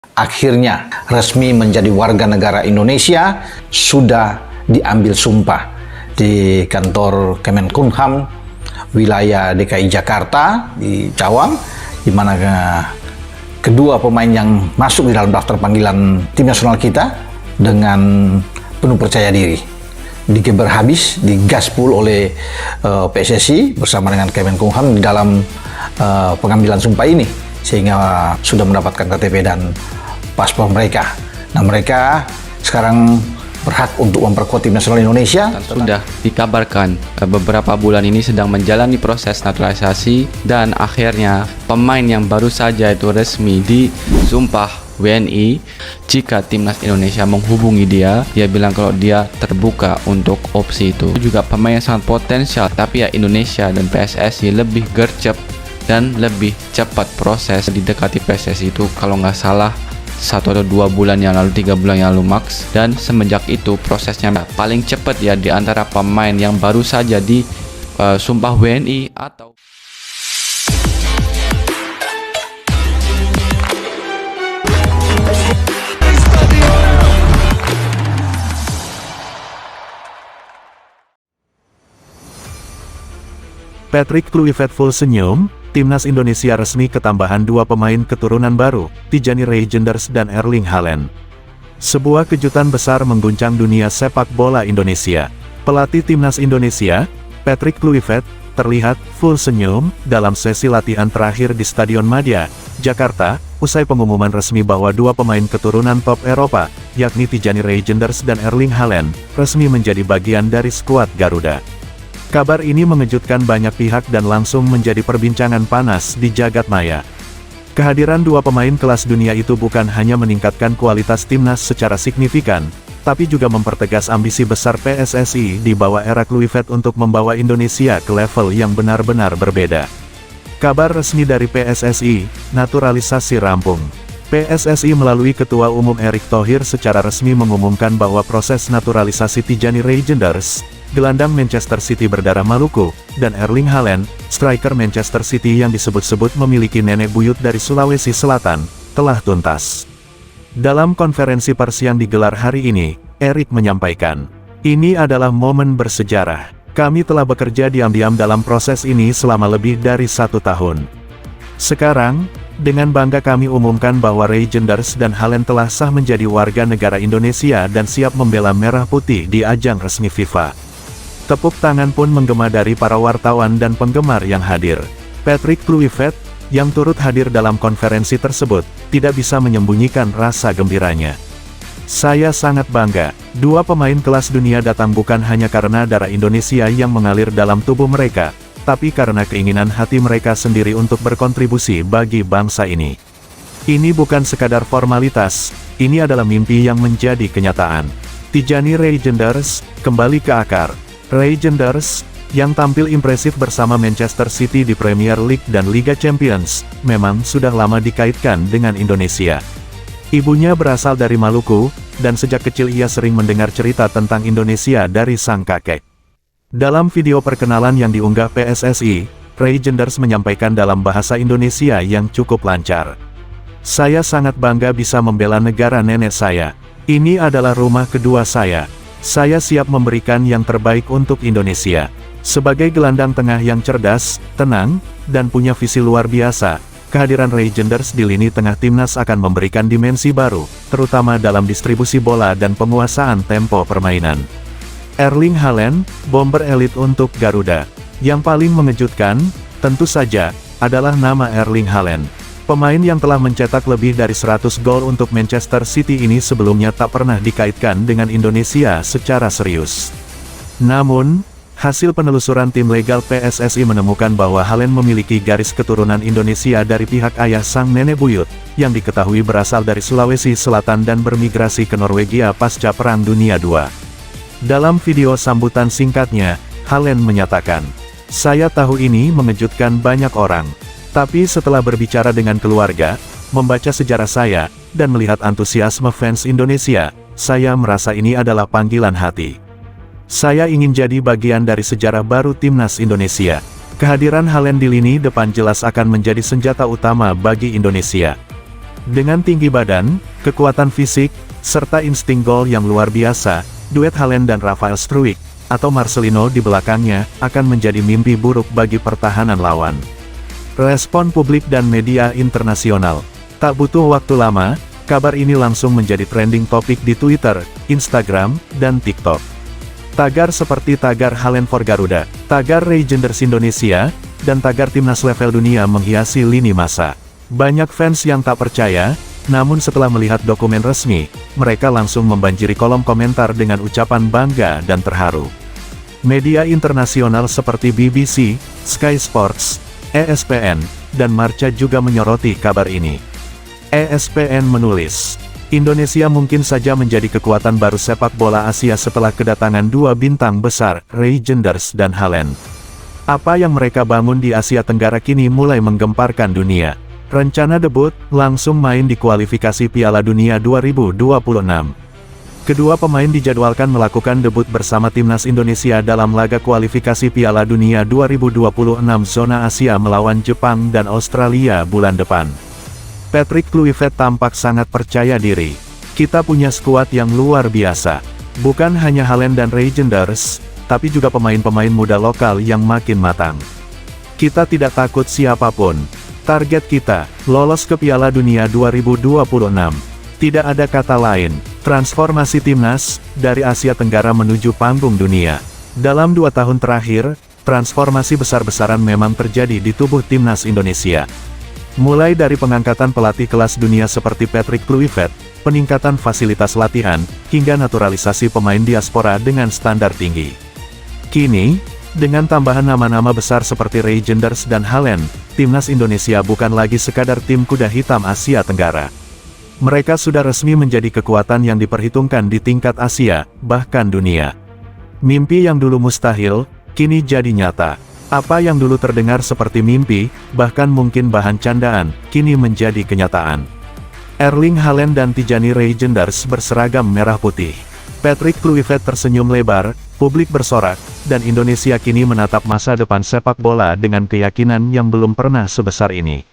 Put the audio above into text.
Akhirnya resmi menjadi warga negara Indonesia, sudah diambil sumpah di kantor Kemenkumham wilayah DKI Jakarta di Cawang, di mana kedua pemain yang masuk di dalam daftar panggilan tim nasional kita dengan penuh percaya diri digeber habis, digaspol oleh PSSI bersama dengan Kemenkumham di dalam pengambilan sumpah ini, sehingga sudah mendapatkan KTP dan paspor mereka. Nah, mereka sekarang berhak untuk memperkuat tim nasional Indonesia. Sudah dikabarkan beberapa bulan ini sedang menjalani proses naturalisasi, dan akhirnya pemain yang baru saja itu resmi disumpah WNI. Jika timnas Indonesia menghubungi dia bilang kalau dia terbuka untuk opsi itu. Juga pemain yang sangat potensial, tapi ya Indonesia dan PSSI lebih gercep dan lebih cepat proses. Didekati PSSI itu kalau nggak salah 1 atau 2 bulan yang lalu, 3 bulan yang lalu max, dan semenjak itu prosesnya paling cepat ya di antara pemain yang baru saja disumpah WNI atau Patrick Kluivert full senyum. Timnas Indonesia resmi ketambahan 2 pemain keturunan baru, Tijani Reijnders dan Erling Haaland. Sebuah kejutan besar mengguncang dunia sepak bola Indonesia. Pelatih Timnas Indonesia, Patrick Kluivert, terlihat full senyum dalam sesi latihan terakhir di Stadion Madia, Jakarta, usai pengumuman resmi bahwa 2 pemain keturunan top Eropa, yakni Tijani Reijnders dan Erling Haaland, resmi menjadi bagian dari skuad Garuda. Kabar ini mengejutkan banyak pihak dan langsung menjadi perbincangan panas di jagat maya. Kehadiran 2 pemain kelas dunia itu bukan hanya meningkatkan kualitas timnas secara signifikan, tapi juga mempertegas ambisi besar PSSI di bawah era Kluivert untuk membawa Indonesia ke level yang benar-benar berbeda. Kabar resmi dari PSSI, naturalisasi rampung. PSSI melalui Ketua Umum Erick Thohir secara resmi mengumumkan bahwa proses naturalisasi Tijani Reijnders, gelandang Manchester City berdarah Maluku, dan Erling Haaland, striker Manchester City yang disebut-sebut memiliki nenek buyut dari Sulawesi Selatan, telah tuntas. Dalam konferensi pers yang digelar hari ini, Erick menyampaikan, "Ini adalah momen bersejarah. Kami telah bekerja diam-diam dalam proses ini selama lebih dari 1 tahun. Sekarang, dengan bangga kami umumkan bahwa Reijnders dan Haaland telah sah menjadi warga negara Indonesia dan siap membela merah putih di ajang resmi FIFA." Tepuk tangan pun menggema dari para wartawan dan penggemar yang hadir. Patrick Kluivert, yang turut hadir dalam konferensi tersebut, tidak bisa menyembunyikan rasa gembiranya. "Saya sangat bangga, 2 pemain kelas dunia datang bukan hanya karena darah Indonesia yang mengalir dalam tubuh mereka, tapi karena keinginan hati mereka sendiri untuk berkontribusi bagi bangsa ini. Ini bukan sekadar formalitas, ini adalah mimpi yang menjadi kenyataan." Tijani Reijnders, kembali ke akar. Reijnders, yang tampil impresif bersama Manchester City di Premier League dan Liga Champions, memang sudah lama dikaitkan dengan Indonesia. Ibunya berasal dari Maluku, dan sejak kecil ia sering mendengar cerita tentang Indonesia dari sang kakek. Dalam video perkenalan yang diunggah PSSI, Reijnders menyampaikan dalam bahasa Indonesia yang cukup lancar, "Saya sangat bangga bisa membela negara nenek saya. Ini adalah rumah kedua saya. Saya siap memberikan yang terbaik untuk Indonesia." Sebagai gelandang tengah yang cerdas, tenang, dan punya visi luar biasa, kehadiran Reijnders di lini tengah timnas akan memberikan dimensi baru, terutama dalam distribusi bola dan penguasaan tempo permainan. Erling Haaland, bomber elit untuk Garuda. Yang paling mengejutkan, tentu saja, adalah nama Erling Haaland. Pemain yang telah mencetak lebih dari 100 gol untuk Manchester City ini sebelumnya tak pernah dikaitkan dengan Indonesia secara serius. Namun, hasil penelusuran tim legal PSSI menemukan bahwa Haaland memiliki garis keturunan Indonesia dari pihak ayah sang nenek buyut, yang diketahui berasal dari Sulawesi Selatan dan bermigrasi ke Norwegia pasca Perang Dunia II. Dalam video sambutan singkatnya, Haaland menyatakan, "Saya tahu ini mengejutkan banyak orang. Tapi setelah berbicara dengan keluarga, membaca sejarah saya, dan melihat antusiasme fans Indonesia, saya merasa ini adalah panggilan hati. Saya ingin jadi bagian dari sejarah baru timnas Indonesia. Kehadiran Haaland di lini depan jelas akan menjadi senjata utama bagi Indonesia." Dengan tinggi badan, kekuatan fisik, serta insting gol yang luar biasa, duet Haaland dan Rafael Struijk, atau Marcelino di belakangnya, akan menjadi mimpi buruk bagi pertahanan lawan. Respon publik dan media internasional. Tak butuh waktu lama, kabar ini langsung menjadi trending topik di Twitter, Instagram, dan TikTok. Tagar seperti tagar Haaland for Garuda, tagar Legenders Indonesia, dan tagar timnas level dunia menghiasi lini masa. Banyak fans yang tak percaya, namun setelah melihat dokumen resmi, mereka langsung membanjiri kolom komentar dengan ucapan bangga dan terharu. Media internasional seperti BBC, Sky Sports, ESPN, dan Marca juga menyoroti kabar ini. ESPN menulis, Indonesia mungkin saja menjadi kekuatan baru sepak bola Asia setelah kedatangan dua bintang besar, Legenders dan Haaland. Apa yang mereka bangun di Asia Tenggara kini mulai menggemparkan dunia. Rencana debut, langsung main di kualifikasi Piala Dunia 2026. Kedua pemain dijadwalkan melakukan debut bersama timnas Indonesia dalam laga kualifikasi Piala Dunia 2026 zona Asia melawan Jepang dan Australia bulan depan. Patrick Kluivert tampak sangat percaya diri. Kita punya skuad yang luar biasa. Bukan hanya Haaland dan Legenders, tapi juga pemain-pemain muda lokal yang makin matang. Kita tidak takut siapapun. Target kita, lolos ke Piala Dunia 2026. Tidak ada kata lain, transformasi timnas, dari Asia Tenggara menuju panggung dunia. Dalam 2 tahun terakhir, transformasi besar-besaran memang terjadi di tubuh timnas Indonesia. Mulai dari pengangkatan pelatih kelas dunia seperti Patrick Kluivert, peningkatan fasilitas latihan, hingga naturalisasi pemain diaspora dengan standar tinggi. Kini, dengan tambahan nama-nama besar seperti Legenders dan Haaland, timnas Indonesia bukan lagi sekadar tim kuda hitam Asia Tenggara. Mereka sudah resmi menjadi kekuatan yang diperhitungkan di tingkat Asia, bahkan dunia. Mimpi yang dulu mustahil, kini jadi nyata. Apa yang dulu terdengar seperti mimpi, bahkan mungkin bahan candaan, kini menjadi kenyataan. Erling Haaland dan Tijani Legenders berseragam merah putih. Patrick Kluivert tersenyum lebar, publik bersorak, dan Indonesia kini menatap masa depan sepak bola dengan keyakinan yang belum pernah sebesar ini.